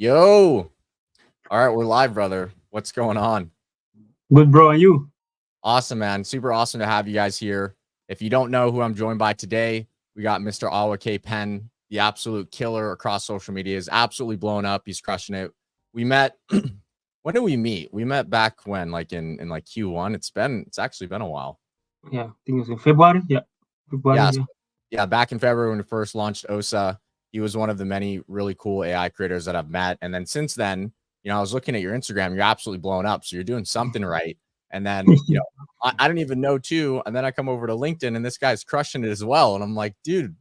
Yo. All right, we're live, brother. What's going on? Good, bro. And you? Awesome, man. Super awesome to have you guys here. If you don't know who I'm joined by today, we got Mr. Penn, the absolute killer across social media. Is absolutely blown up. He's crushing it. We met. When did we meet? We met back when, like in like Q1. It's actually been a while. Yeah, I think it was in February. Yeah, February. Yeah, Yeah. yeah. Back in February when we first launched OSSA, he was one of the many really cool AI creators that I've met. And then since then, I was looking at your Instagram. You're absolutely blown up. So you're doing something right. And then, I didn't even know too. And then I come over to LinkedIn and this guy's crushing it as well. And I'm like, dude,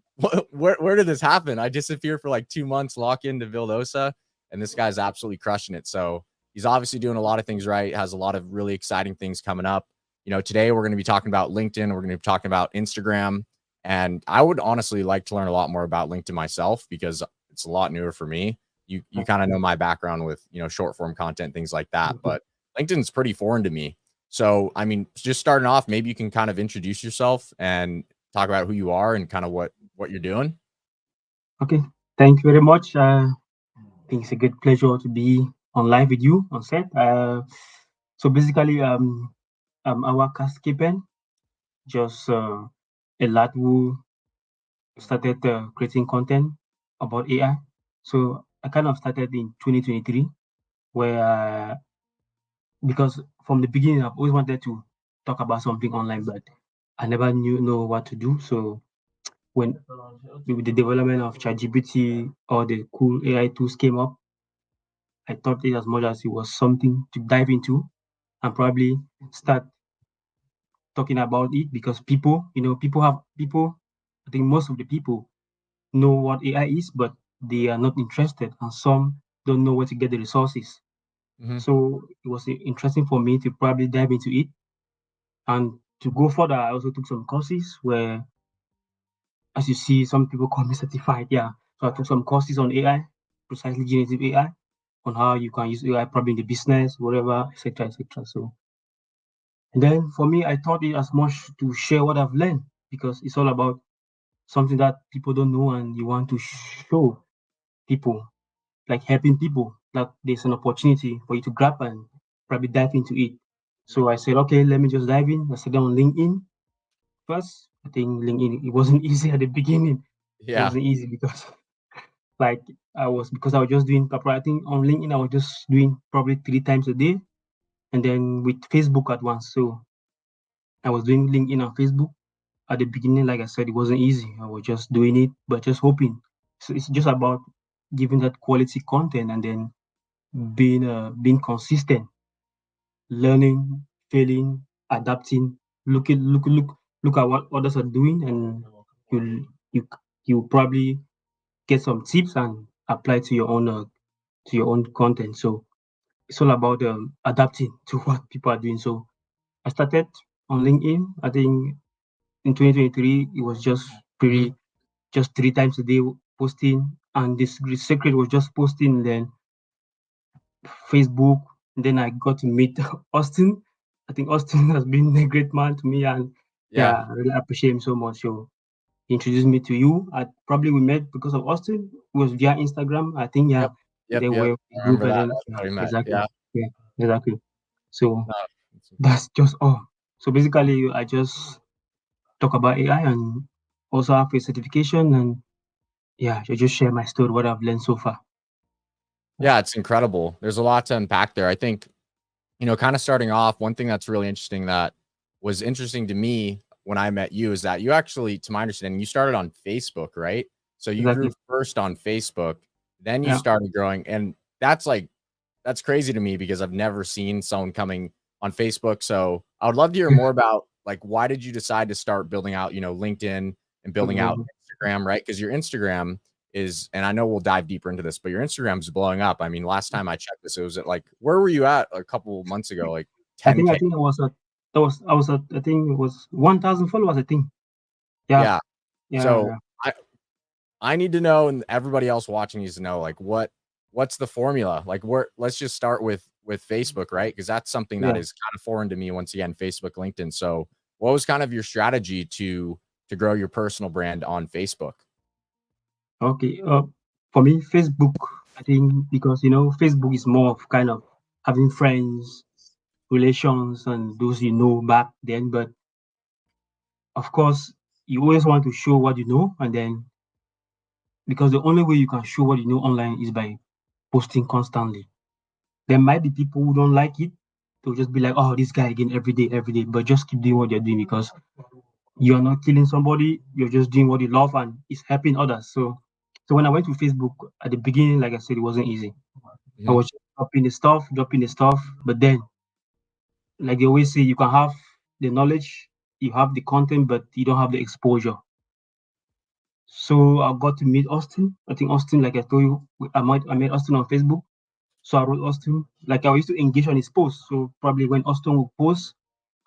where did this happen? I disappeared for like 2 months, lock in to build OSSA, and this guy's absolutely crushing it. So he's obviously doing a lot of things right, has a lot of really exciting things coming up. Today we're going to be talking about LinkedIn. We're going to be talking about Instagram. And I would honestly like to learn a lot more about LinkedIn myself because it's a lot newer for me. You kind of know my background with, short form content, things like that. But LinkedIn's pretty foreign to me. So, I mean, just starting off, maybe you can kind of introduce yourself and talk about who you are and kind of what you're doing. Okay. Thank you very much. I think it's a good pleasure to be on live with you on set. So basically, I work as Penn, just a lad who started creating content about AI. So I kind of started in 2023, where because from the beginning I've always wanted to talk about something online, but I never know what to do. So when with the development of ChatGPT or the cool AI tools came up, I thought it as much as it was something to dive into and probably start talking about it because people. I think most of the people know what AI is, but they are not interested, and some don't know where to get the resources. Mm-hmm. So it was interesting for me to probably dive into it. And to go further, I also took some courses where, as you see, some people call me certified. Yeah. So I took some courses on AI, precisely generative AI, on how you can use AI probably in the business, whatever, etc., etc. So, and then for me, I thought it as much to share what I've learned because it's all about something that people don't know and you want to show people, like helping people, that there's an opportunity for you to grab and probably dive into it. So I said, okay, let me just dive in. I said on LinkedIn first. I think LinkedIn, it wasn't easy at the beginning. It Yeah. wasn't easy because like I was just doing I think on LinkedIn I was just doing probably 3 times a day, and then with Facebook at once. So I was doing LinkedIn and Facebook at the beginning. Like I said, it wasn't easy. I was just doing it, but just hoping. So it's just about giving that quality content and then being consistent, learning, failing, adapting, look at what others are doing, and you'll you you probably get some tips and apply to your own content. So it's all about adapting to what people are doing. So I started on LinkedIn. I think in 2023 it was just Mm-hmm. pretty just 3 times a day posting, and this secret was just posting. Then Facebook. And then I got to meet Austin. I think Austin has been a great man to me, and Yeah. yeah, I really appreciate him so much. So he introduced me to you. I probably we met because of Austin. It was via Instagram. I think yeah. Yep. And Yep. then Yep. we're a I group, remember and that. then That's how we met. exactly, Yeah. yeah, exactly. So No, that's incredible. that's just all. So basically, I just talk about AI and also have a certification, and yeah, I just share my story, what I've learned so far. Yeah. Yeah, it's incredible. There's a lot to unpack there. I think kind of starting off, one thing that's really interesting that was interesting to me when I met you is that you actually, to my understanding, you started on Facebook, right? So you grew Exactly. first on Facebook, then you Yeah. started growing. And that's crazy to me because I've never seen someone coming on Facebook. So I would love to hear more about like, why did you decide to start building out, LinkedIn and building out Exactly. Instagram, right? Because your Instagram is, and I know we'll dive deeper into this, but your Instagram's blowing up. I mean, last time I checked this, it was at like, where were you at a couple months ago? Like I 10K. think I was at I think it was 1,000 followers. I think. Yeah. Yeah. Yeah. So Yeah. I need to know, and everybody else watching needs to know, like what's the formula? Like let's just start with Facebook, right? Because that's something that Yeah. is kind of foreign to me. Once again, Facebook, LinkedIn. So what was kind of your strategy to grow your personal brand on Facebook? Okay. For me, Facebook. I think because Facebook is more of kind of having friends, relations, and those you know back then. But of course, you always want to show what you know, and then because the only way you can show what you know online is by posting constantly. There might be people who don't like it. They'll just be like, "Oh, this guy again every day, every day." But just keep doing what you're doing because you're not killing somebody. You're just doing what you love, and it's helping others. So when I went to Facebook at the beginning, like I said, it wasn't easy. I Mhm. was just dropping the stuff. But then, like they always say, you can have the knowledge, you have the content, but you don't have the exposure. So I got to meet Austin. I think Austin, like I told you, I met Austin on Facebook. So I wrote Austin, like I used to engage on his posts. So probably when Austin will post,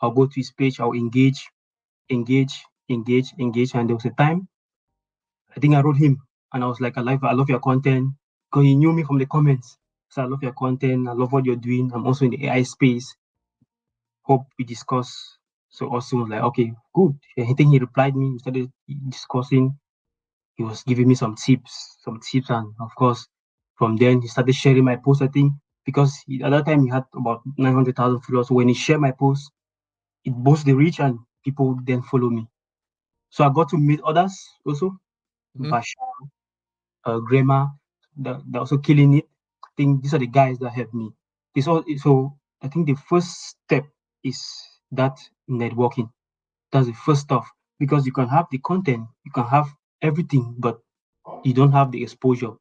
I'll go to his page, I'll engage. And there was a time, I think I wrote him and I was like, I love your content. Because he knew me from the comments. So I love your content. I love what you're doing. I'm also in the AI space. Hope we discuss. So Austin was like, okay, good. I think he replied me. We started discussing. He was giving me some tips, and of course, from then he started sharing my post. I think because at that time he had about 900,000 followers. So when he shared my post, it boosts the reach, and people then follow me. So I got to meet others also, Mhm. Bashar, Grammar, they're also killing it. I think these are the guys that helped me. So I think the first step is that networking. That's the first stuff because you can have the content, you can have everything, but you don't have the exposure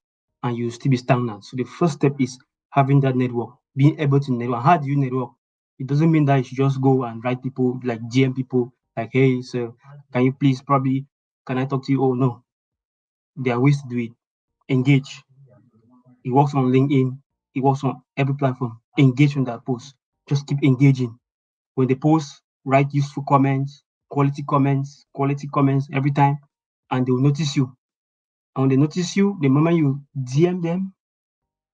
and you still be stagnant. So the first step is having that network, being able to network. How do you network? It doesn't mean that you should just go and write people like GM people like, hey, so can you please probably can I talk to you? Oh no, there are ways to do it. Engage. It works on LinkedIn. It works on every platform. Engage on that post. Just keep engaging. When they post, write useful quality comments every time, and they will notice you. And when they notice you, the moment you DM them,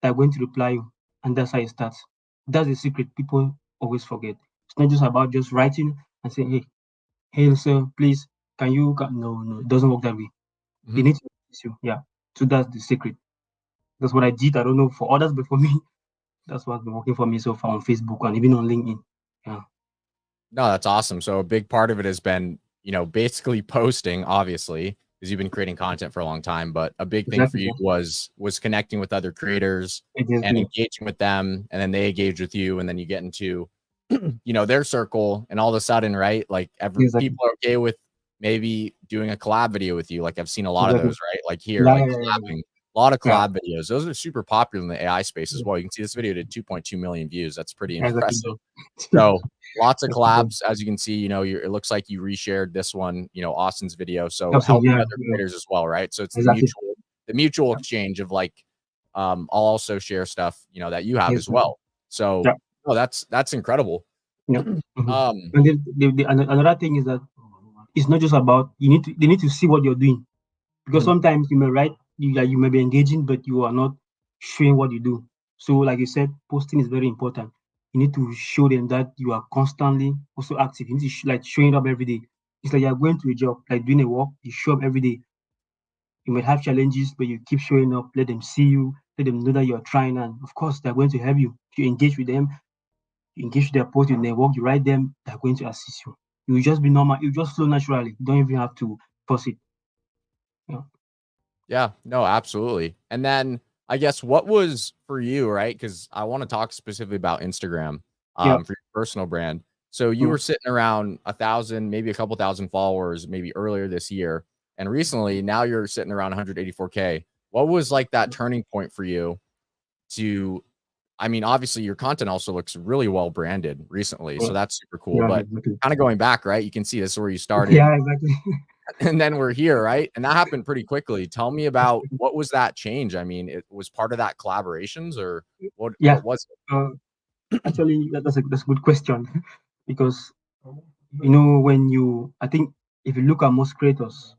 they're going to reply you. And that's how it starts. That's the secret people always forget. It's not just about just writing and saying, hey, sir, please, no, it doesn't work that way. They Mhm. need to notice you. Yeah. So that's the secret. That's what I did. I don't know for others, but for me, that's what's been working for me so far on Facebook and even on LinkedIn. Yeah. No, that's awesome. So a big part of it has been, basically posting, obviously, because you've been creating content for a long time. But a big thing for Exactly. you Yeah. was connecting with other creators and Exactly. engaging with them, and then they engage with you, and then you get into, their circle, and all of a sudden, right? Like every Exactly. people are okay with maybe doing a collab video with you. Like I've seen a lot of Exactly. those, right? Like here, Yeah, like yeah, yeah, yeah. collabing, a lot of Yeah. collab videos. Those are super popular in the AI space as Yeah. well. You can see this video did 2.2 million views. That's pretty Exactly, impressive. bro. So lots of That's the thing. collabs, as you can see. It looks like you reshared this one, Austin's video. So Absolutely. helping Yeah. other Yeah. creators as well, right? So it's the Exactly. mutual Yeah. exchange of like, I'll also share stuff, that you have as Exactly. well. So, Yeah. oh, that's incredible. Yeah. Mhm. um, And then another thing is that it's not just about they need to see what you're doing because mhm, sometimes you may write you may be engaging but you are not showing what you do. So like you said, posting is very important. You need to show them that you are constantly also active. You need to like showing up every day. It's like you're going to a job, like doing a work. You show up every day. You may have challenges, but you keep showing up. Let them see you. Let them know that you're trying, and of course, they're going to help you. If you engage with them, you engage with their post, you network, you write them, they're going to assist you. You will just be normal. You just flow naturally. You don't even have to force it. Yeah. yeah, no, absolutely. And then I guess what was for you, right? Because I want to talk specifically about Instagram, Yeah. for your personal brand. So you Mm. were sitting around 1,000, maybe a couple thousand followers, maybe earlier this year, and recently now you're sitting around 184K. What was like that turning point for you to? I mean, obviously your content also looks really well branded recently, so Yeah. that's super cool. Yeah. But Exactly. kind of going back, right? You can see this is where you started, Yeah. Exactly. and then we're here, right? And that happened pretty quickly. Tell me about what was that change? I mean, it was part of that collaborations, or Yeah. what was it? Uh, Actually, that's a good question because when I think if you look at most creators,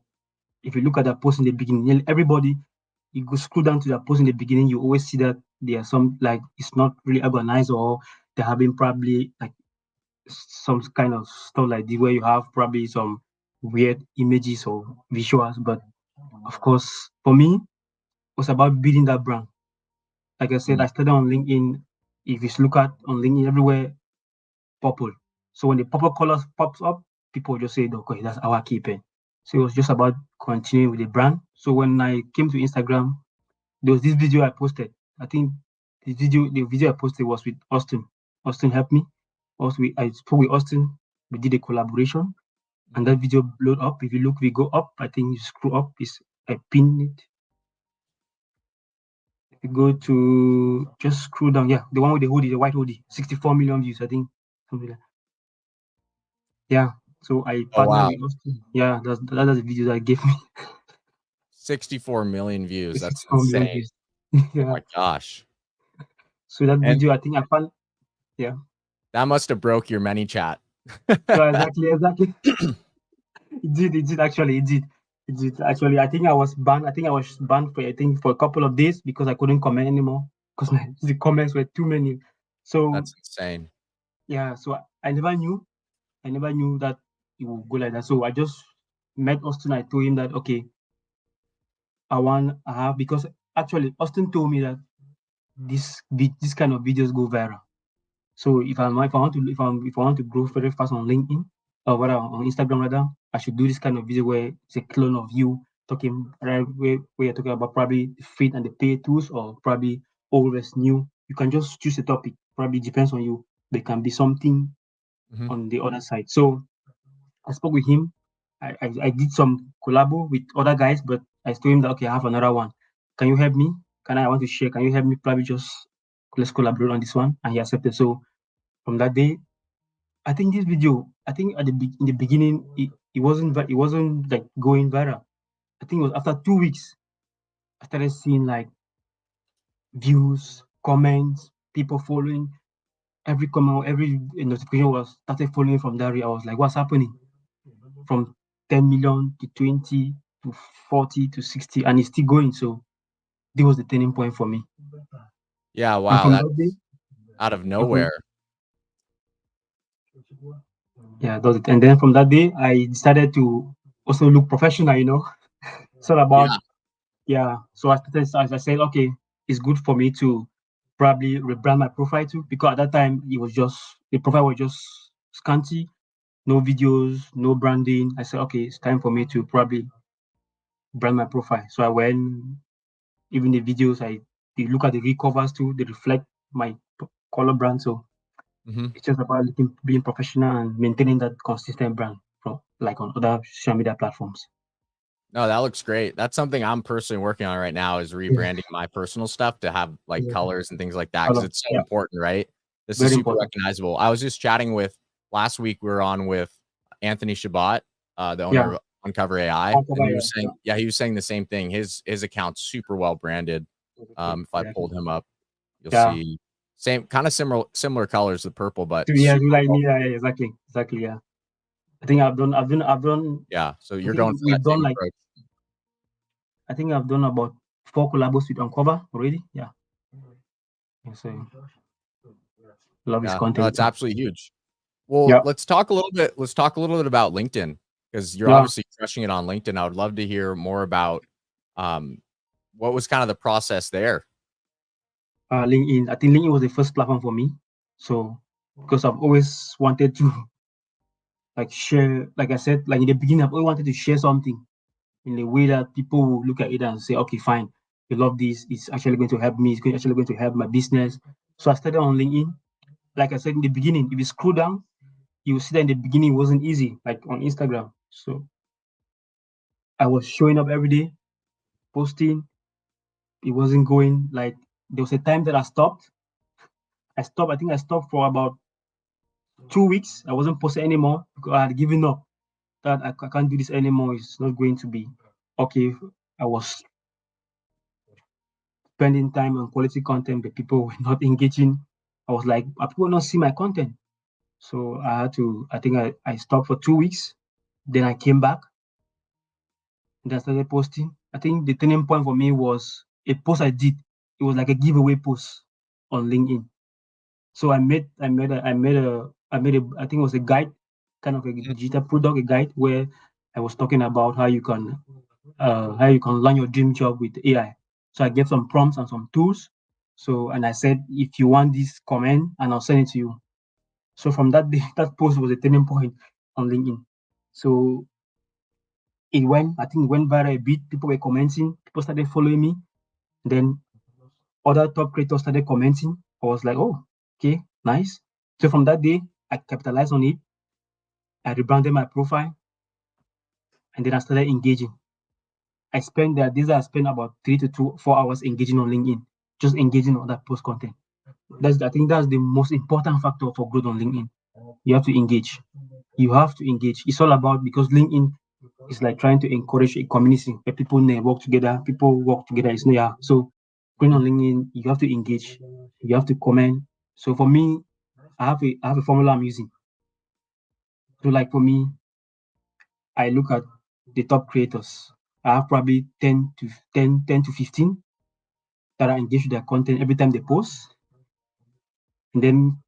if you look at their post in the beginning, everybody you go scroll down to their post in the beginning, you always see that there are some like it's not really organized or they're having probably like some kind of stuff like this where you have probably some weird images or visuals. But of course, for me, it was about building that brand. Like I said, I started on LinkedIn. If you look at on LinkedIn everywhere, purple. So when the purple colors pops up, people just say, okay, that's our key pen. So it was just about continuing with the brand. So when I came to Instagram, there was this video I posted. I think the video I posted was with Austin. Austin helped me. Also, I spoke with Austin. We did a collaboration, and that video blew up. If you look, we go up. I think you screw up. I pinned it. If you go to just scroll down, yeah, the one with the hoodie, the white hoodie, 64 million views. I think something like. Yeah. So I Oh partnered wow, with Austin. Yeah, that's the video that gave me 64 million views. That's 64 million insane. views. Oh Yeah. my gosh. So that And video, I think I found. Yeah. that must have broke your many chat. Yeah. Exactly. It did actually. It did actually. I think I was banned for a couple of days because I couldn't comment anymore because the comments were too many. So That's insane. yeah. So I never knew. I never knew that it would go like that. So I just met Austin. I told him that okay, I have because actually Austin told me that this kind of videos go viral. So if I want to grow very fast on LinkedIn or whether on Instagram rather, I should do this kind of video where it's a clone of you talking right where you're talking about probably the fit and the pay tools or probably old versus new. You can just choose a topic. Probably depends on you. There can be something Mhm. on the other side. So I spoke with him. I did some collabo with other guys, but I told him that okay, I have another one. Can you help me? I want to share? Can you help me? Probably just let's collaborate on this one. And he accepted. So from that day, I think this video, I think in the beginning, it wasn't like going viral. I think it was after 2 weeks, I started seeing like views, comments, people following. Every comment, every notification was started following from that. I was like, what's happening? From 10 million to 20 to 40 to 60, and it's still going. So this was the turning point for me. Yeah, And wow, from that day, that's out of okay, nowhere. yeah, that was it. And then from that day, I decided to also look professional. It's all about. Yeah. Yeah. So I started, as I said, okay, it's good for me to probably rebrand my profile too, because at that time the profile was just scanty, no videos, no branding. I said, okay, it's time for me to probably brand my profile. So I went, even the videos, they look at the real covers too, they reflect my color brand. So Mhm. it's just about being professional and maintaining that consistent brand from like on other social media platforms. No, that looks great. That's something I'm personally working on right now is Yeah, rebranding my personal stuff to have like exactly. colors and things like that because Color. it's so Yeah, important, right? This is very super important. recognizable. I was just chatting with last week we were on with Anthony Shabbat, the owner Yeah, of Uncover AI, and he was saying, yeah. yeah, he was saying the same thing. His account's super well branded. Okay, If I exactly. pulled him up, you'll Yeah. see same kind of similar colors, the purple, but So yeah, super you like well. me, yeah, exactly, yeah. I think I've done. Yeah. So I you're think going for we've that done same like approach. I think I've done about 4 collabs with Uncover already. Yeah. So love his Yeah, no, content it's too. absolutely huge. Well, Yeah, let's talk a little bit about LinkedIn because you're yeah. obviously crushing it on LinkedIn. I would love to hear more about um what was kind of the process there. LinkedIn. I think LinkedIn was the first platform for me. So because I've always wanted to like share, like I said, like in the beginning, I've always wanted to share something in a way that people will look at it and say, okay, fine, you love this. It's actually going to help me. Actually going to help my business. So I started on LinkedIn. Like I said in the beginning, if you scroll down, you will see that in the beginning it wasn't easy, like on Instagram. So I was showing up every day, posting. It wasn't going like there was a time that I stopped. I think I stopped for about 2 weeks. I wasn't posting anymore because I had given up that I can't do this anymore. It's not going to be okay. I was spending time on quality content, but people were not engaging. I was like, are people not see my content? So I think I stopped for 2 weeks. Then I came back and I started posting. I think the turning point for me was a post I did. It was like a giveaway post on LinkedIn. So I think it was a guide, kind of a Mhm. digital product, a guide where I was talking about how you can learn your dream job with AI. So I gave some prompts and some tools. So, and I said, if you want this, comment and I'll send it to you. So from that day, that post was a turning point on LinkedIn. So I think it went viral a bit. People were commenting, people started following me. Then other top creators started commenting. I was like, oh, okay, nice. So from that day, I capitalized on it. I rebranded my profile and then I started engaging. I spent about 3 to 4 hours engaging on LinkedIn, just engaging on that post content. I think that's the most important factor for growth on LinkedIn. You have to engage. You have to engage. It's all about, because LinkedIn is like trying to encourage a community where people work together. People work together. It's yeah. So going on LinkedIn, you have to engage. You have to comment. So for me, I have a formula I'm using. So like for me, I look at the top creators. I have probably 10 to 15 that I engage with their content every time they post. And then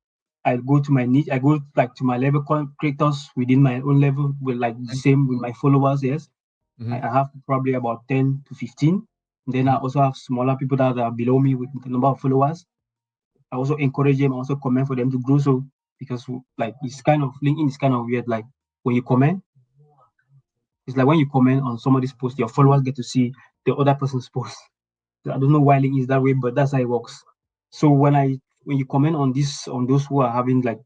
I go to my niche. I go like to my level creators within my own level with like the same with my followers. Yes, I have probably about 10 to 15. Then I also have smaller people that are below me with the number of followers. I also encourage them, I also comment for them to grow. So because like it's kind of LinkedIn is kind of weird. Like when you comment, it's like when you comment on somebody's post, your followers get to see the other person's post. I don't know why LinkedIn is that way, but that's how it works. So when you comment on those who are having like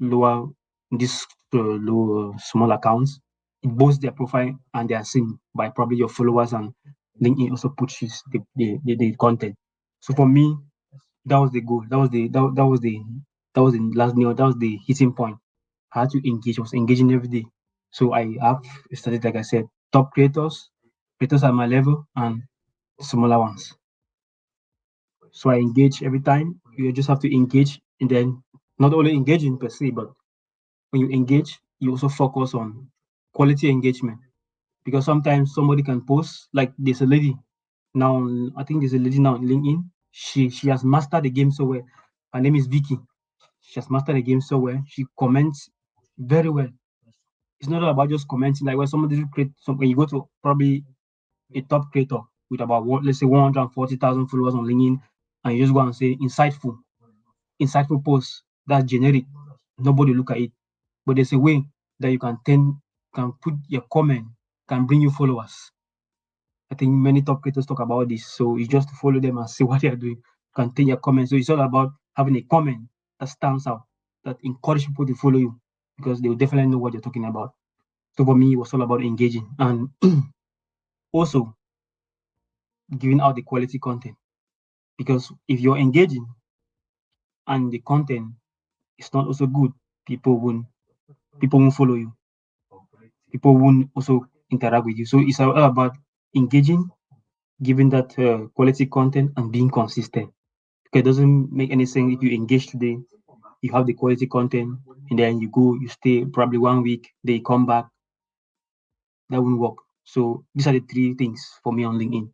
lower these low small accounts, it boosts their profile and they are seen by probably your followers, and LinkedIn also pushes the content. So for me, that was the goal. That was the last meal. That was the hitting point. I had to engage. I was engaging every day. So I have started, like I said, top creators at my level and smaller ones. So I engage every time. You just have to engage, and then not only engaging per se, but when you engage, you also focus on quality engagement, because sometimes somebody can post like there's a lady now. I think there's a lady now in LinkedIn. She has mastered the game so well. Her name is Vicky. She has mastered the game so well. She comments very well. It's not all about just commenting. Like when somebody create, when you go to probably a top creator with about let's say 140,000 followers on LinkedIn, and you just go and say insightful posts, that's generic. Nobody look at it. But there's a way that you can put your comment, can bring you followers. I think many top creators talk about this. So it's just to follow them and see what they are doing. You can take your comment. So it's all about having a comment that stands out, that encourage people to follow you, because they will definitely know what you're talking about. So for me, it was all about engaging and also giving out the quality content. Because if you're engaging and the content is not also good, people won't follow you. People won't also interact with you. So it's all about engaging, giving that quality content, and being consistent. Because it doesn't make any sense if you engage today, you have the quality content, and then you go, you stay probably 1 week, they come back. That won't work. So these are the three things for me on LinkedIn: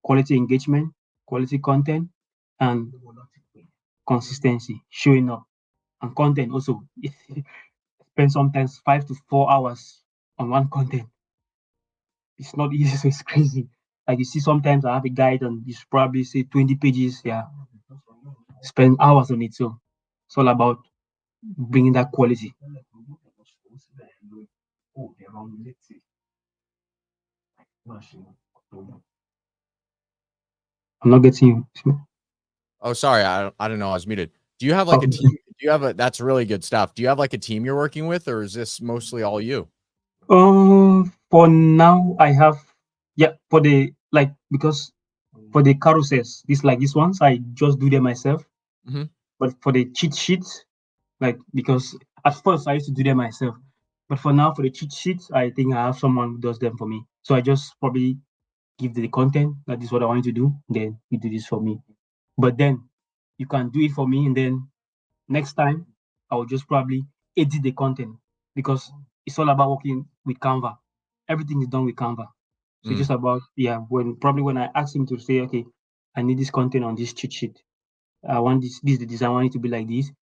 quality engagement, quality content, and consistency, showing up. And content also, spend sometimes 5 to 4 hours on one content. It's not easy, so it's crazy. Like you see, sometimes I have a guide and it's probably say 20 pages. Yeah, spend hours on it. So it's all about bringing that quality. I'm not getting you. Oh, sorry. I don't know. I was muted. Do you have like a Okay. team? Do you have that's really good stuff. Do you have like a team you're working with, or is this mostly all you? For now, I have, yeah, for the, like, because for the carousels, these ones, I just do them myself. Mm-hmm. But for the cheat sheets, like, because at first I used to do them myself, but for now, for the cheat sheets, I think I have someone who does them for me. So I just probably give the content that is what I want you to do, then you do this for me. But then you can do it for me, and then next time I will just probably edit the content, because it's all about working with Canva. Everything is done with Canva. So it's just about, yeah, when I ask him to say, okay, I need this content on this cheat sheet. I want this is the design, I want it to be like this.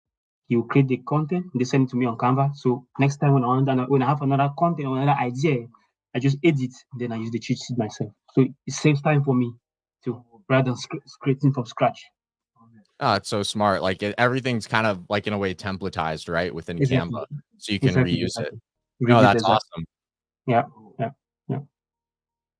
He will create the content, they send it to me on Canva. So next time when I have another content or another idea, I just edit, then I use the cheat sheet myself. So it saves time for me too. rather than creating from scratch. Oh, it's so smart. Like everything's kind of like in a way templatized, right, within Exactly. Canva, so you can Exactly. reuse it. Exactly. No, Reuse that's exactly. awesome. Yeah. Yeah. Yeah.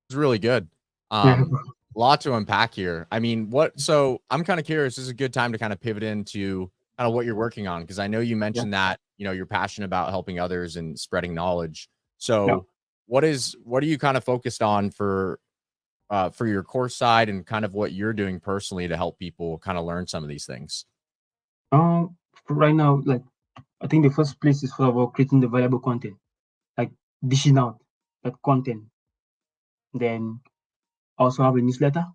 It's really good. Yeah. A lot to unpack here. I mean, so I'm kind of curious. This is a good time to kind of pivot into kind of what you're working on because I know you Yeah. mentioned that you're passionate about helping others and spreading knowledge. Yeah. So what are you kind of focused on for your course side and kind of what you're doing personally to help people kind of learn some of these things? Right now, like I think the first place is for about creating the valuable content, like dishing out that content. Then also have a newsletter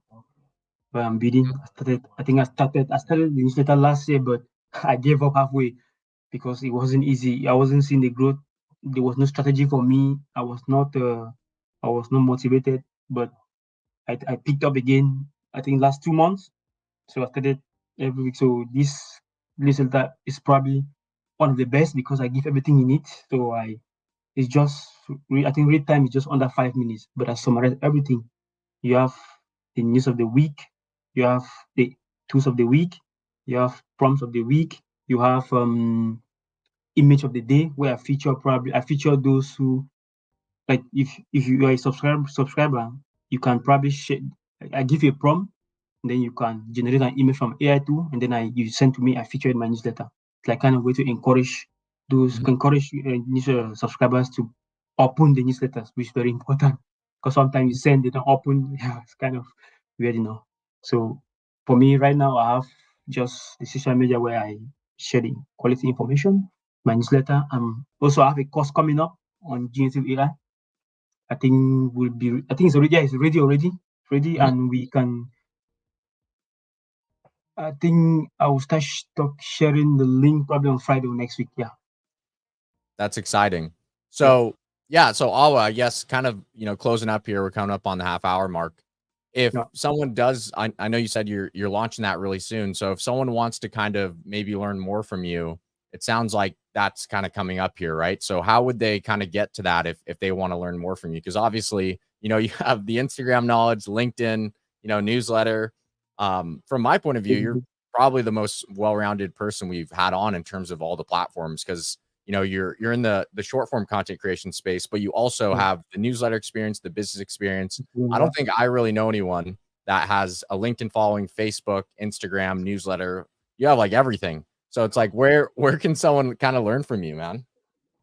where I'm building. I started the newsletter last year, but I gave up halfway because it wasn't easy. I wasn't seeing the growth. There was no strategy for me. I was not motivated, but I picked up again, I think last 2 months. So I started every week. So this newsletter is probably one of the best because I give everything in it. So it's just, I think read time is just under 5 minutes, but I summarize everything. You have the news of the week, you have the tools of the week, you have prompts of the week, you have image of the day where I feature those who, like, if you are a subscriber, you can probably share. I give you a prompt, and then you can generate an image from AI tool, and then you send to me. I feature in my newsletter. It's like kind of way to Mhm. encourage subscribers to open the newsletters, which is very important because sometimes you send they don't open. Yeah, it's kind of weird, you know. So for me right now, I have just the social media where I share the quality information, my newsletter. Also I have a course coming up on generative AI. I think it's already, yeah, it's ready, Mhm. and we can. I think I will start sharing the link probably on Friday or next week. Yeah, That's exciting. yeah, So, yeah, so Awa, I guess kind of, closing up here, we're coming up on the half hour mark. If yeah. someone does, I know you said you're launching that really soon. So if someone wants to kind of maybe learn more from you, it sounds like that's kind of coming up here, right? So how would they kind of get to that if they want to learn more from you? Because obviously, you have the Instagram knowledge, LinkedIn, newsletter. From my point of view, you're Mhm. probably the most well-rounded person we've had on in terms of all the platforms because you're in the short form content creation space, but you also Yeah, have the newsletter experience, the business experience. I yeah. don't think I really know anyone that has a LinkedIn following, Facebook, Instagram, newsletter. You have like everything. So it's like where can someone kind of learn from you, man?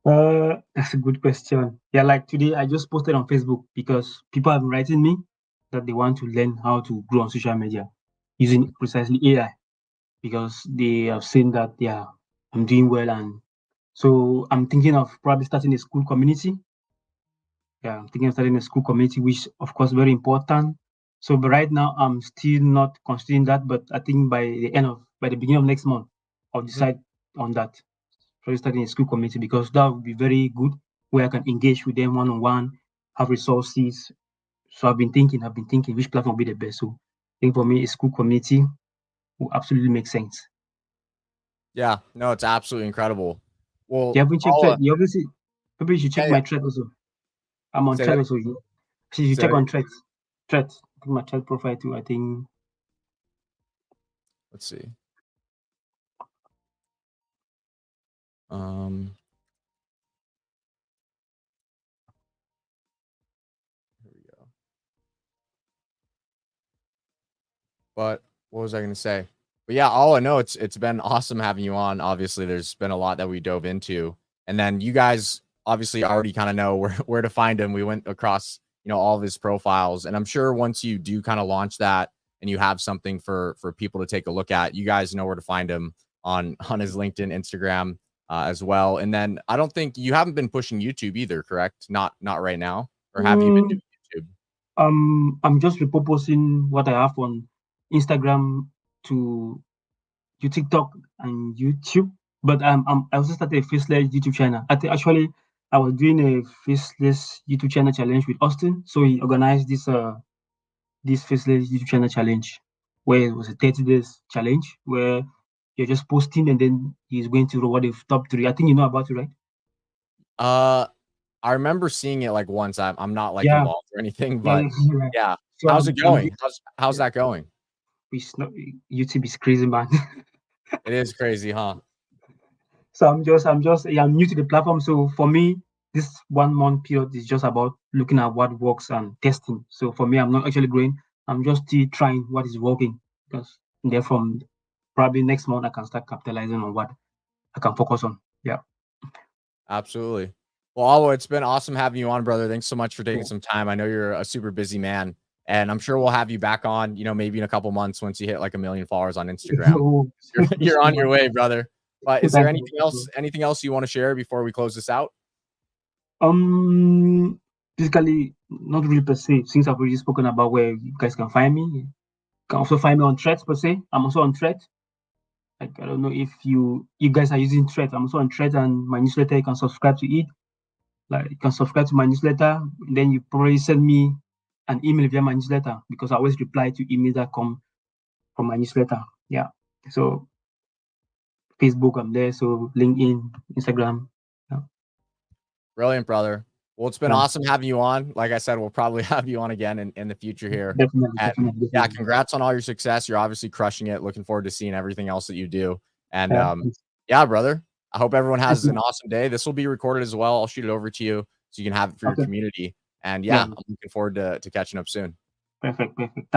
That's a good question. Yeah, like today I just posted on Facebook because people have been writing me that they want to learn how to grow on social media using precisely AI because they have seen that, yeah, I'm doing well, and so I'm thinking of probably starting a school community. Yeah, I'm thinking of starting a school community, which of course very important. So, but right now I'm still not considering that. But I think by the beginning of next month, I'll Mhm. decide on that. So starting a school community because that would be very good, where I can engage with them one on one, have resources. So I've been thinking which platform will be the best. So I think for me, a school community will absolutely make sense. Yeah, no, it's absolutely incredible. You Well, haven't checked Paula, thread. You obviously maybe you should check yeah, yeah. my thread also. I'm on Say thread that. also. You should Say check that. on threads. Threads. I think my thread profile too. I think. Let's see. Um, here we go. But what was I going to say? But yeah, all I know, it's been awesome having you on. Obviously, there's been a lot that we dove into, and then you guys obviously already kind of know where to find him. We went across all of his profiles, and I'm sure once you do kind of launch that and you have something for people to take a look at, you guys know where to find him on his LinkedIn, Instagram as well. And then I don't think you haven't been pushing YouTube either, correct? Not right now, or have you been Mm, doing YouTube? I'm just repurposing what I have on Instagram to TikTok and YouTube. But I also started a faceless YouTube channel. Actually, I was doing a faceless YouTube channel challenge with Austin. So he organized this faceless YouTube channel challenge, where it was a 30 days challenge where you're just posting and then he's going to reward the top three. I think you know about it, right? Uh, I remember seeing it like once. I'm not like Yeah, involved or anything, yeah, but yeah. yeah. So How's it I'm going? How's doing, that going? which not, YouTube is crazy, man. It is crazy, huh? So I'm new to the platform. So for me, this 1 month period is just about looking at what works and testing. So for me, I'm not actually growing. I'm just still trying what is working, because there from probably next month I can start capitalizing on what I can focus on. Yeah. Absolutely. Well, Alwo, it's been awesome having you on, brother. Thanks so much for taking Yeah. some time. I know you're a super busy man, and I'm sure we'll have you back on, maybe in a couple months once you hit like 1 million followers on Instagram. Oh, You're on your way, brother. But is there thank you. anything else you want to share before we close this out? Um, Basically, not really per se. Since I've already spoken about where you guys can find me, you can also find me on Threads per se. I'm also on Threads. Like, I don't know if you guys are using Threads. I'm also on Threads, and my newsletter, you can subscribe to it. Like, you can subscribe to my newsletter. Then you probably send me an email via my newsletter, because I always reply to emails that come from my newsletter. Yeah. So Facebook, I'm there. So LinkedIn, Instagram. Yeah. Brilliant, brother. Well, it's been Yeah. awesome having you on. Like I said, we'll probably have you on again in the future here. Definitely, And definitely, yeah, definitely. congrats on all your success. You're obviously crushing it. Looking forward to seeing everything else that you do. And Yeah. yeah, brother, I hope everyone Thank has you. an awesome day. This will be recorded as well. I'll shoot it over to you so you can have it for your Okay. community. And yeah, Yeah. I'm looking forward to catching up soon. Perfect. Perfect.